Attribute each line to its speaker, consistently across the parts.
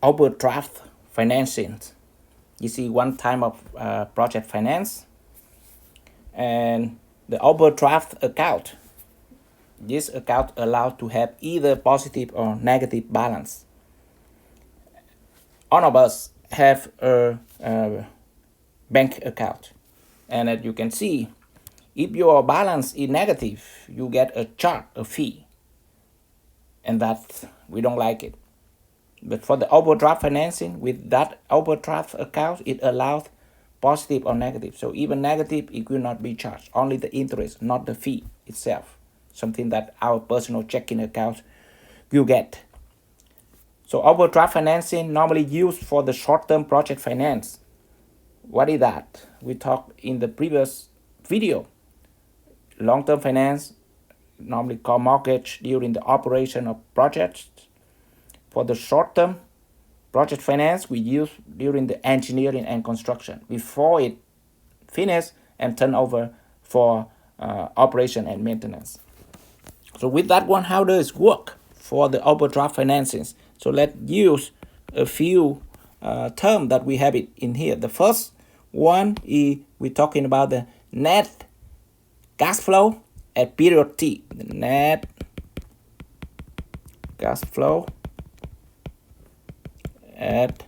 Speaker 1: overdraft financing. You see one type of project finance, and the overdraft account. This account allowed to have either positive or negative balance. All of us have a bank account, and as you can see, if your balance is negative, you get a charge, a fee, and that we don't like it. But for the overdraft financing, with that overdraft account, it allows positive or negative. So even negative, it will not be charged. Only the interest, not the fee itself. Something that our personal checking account will get. So overdraft financing normally used for the short-term project finance. What is that? We talked in the previous video. Long-term finance, normally called mortgage during the operation of projects. For the short-term project finance, we use during the engineering and construction before it finishes and turn over for operation and maintenance. So with that one, how does it work for the overdraft financings? So let's use a few terms that we have it in here. The first one is we're talking about the net cash flow at period T. The net cash flow at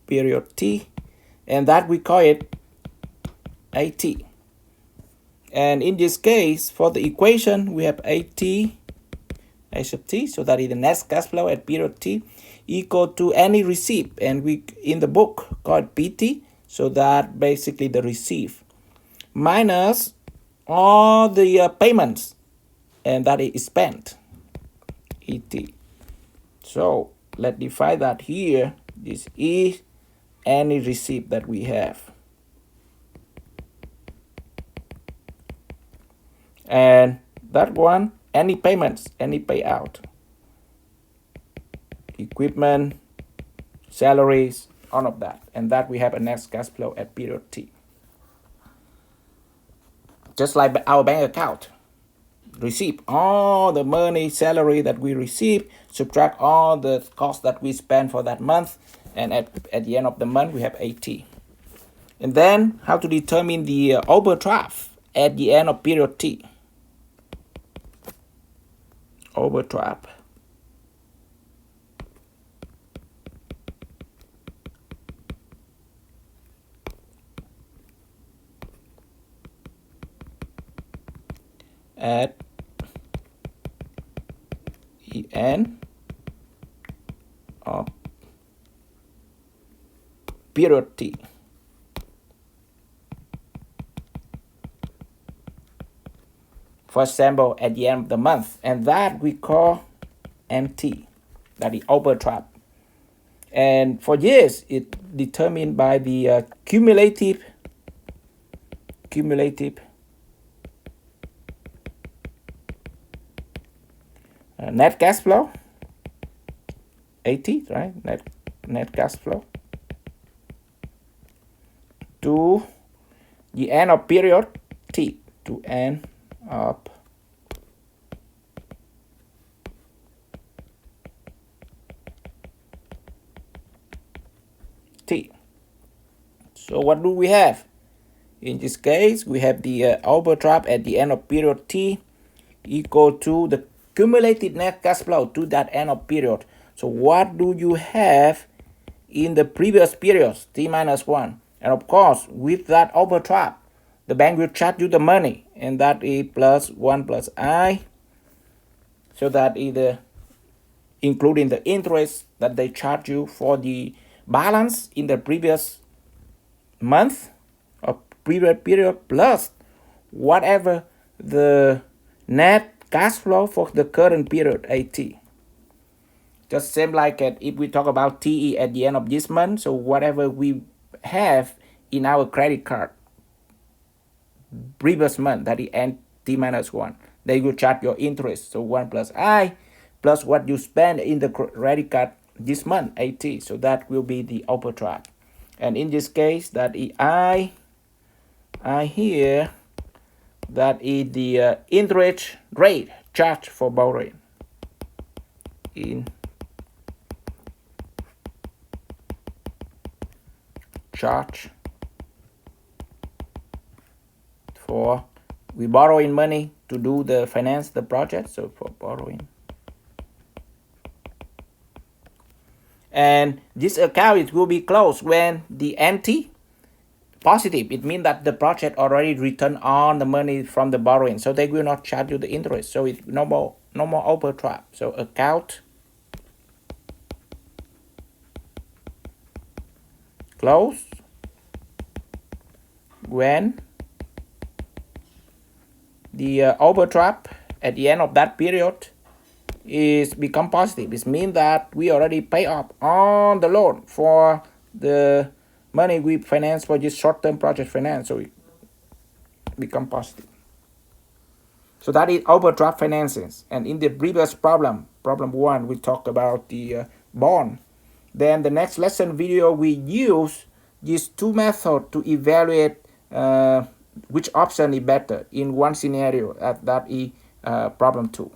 Speaker 1: period T, and that we call it AT. And in this case, for the equation, we have AT A sub T, so that is the net cash flow at period T equal to any receipt, and we in the book call it PT, so that basically the receipt minus all the payments, and that is spent, ET. So let's define that here. This is any receipt that we have. And that one, any payments, any payout. Equipment, salaries, all of that. And that we have a net cash flow at period T. Just like our bank account. Receive all the money, salary that we receive, subtract all the costs that we spend for that month, and at the end of the month, we have AT. And then how to determine the overdraft at the end of period T. Overdraft. At the end of period T. For example, at the end of the month, and that we call MT, that is overdraft. And for years, it determined by the cumulative net cash flow, AT, right? Net cash flow to the end of period T, to end of T. So what do we have? In this case, we have the overdraft at the end of period T equal to the cumulative net cash flow to that end of period. So what do you have in the previous periods, T minus 1? And of course, with that overdraft, the bank will charge you the money, and that is plus 1 plus I. So that is including the interest that they charge you for the balance in the previous month or previous period, plus whatever the net cash flow for the current period, AT. Just same like if we talk about TE at the end of this month, so whatever we have in our credit card previous month, that is N T minus 1, they will charge your interest, so 1 plus I plus what you spend in the credit card this month, AT. So that will be the overdraft. And in this case, that is I here, that is the interest rate charged for borrowing. in charge for we borrowing money to do the finance the project, so for borrowing. And this account it will be closed when the empty positive. It means that the project already returned on the money from the borrowing, so they will not charge you the interest. So it's no more overdraft. So account close when the overdraft at the end of that period is become positive. It means that we already pay off on the loan for the money we finance for this short-term project finance, so it become positive. So that is overdraft financings. And in the previous problem 1, we talked about the bond. Then the next lesson video we use these two methods to evaluate which option is better in one scenario. That is problem 2.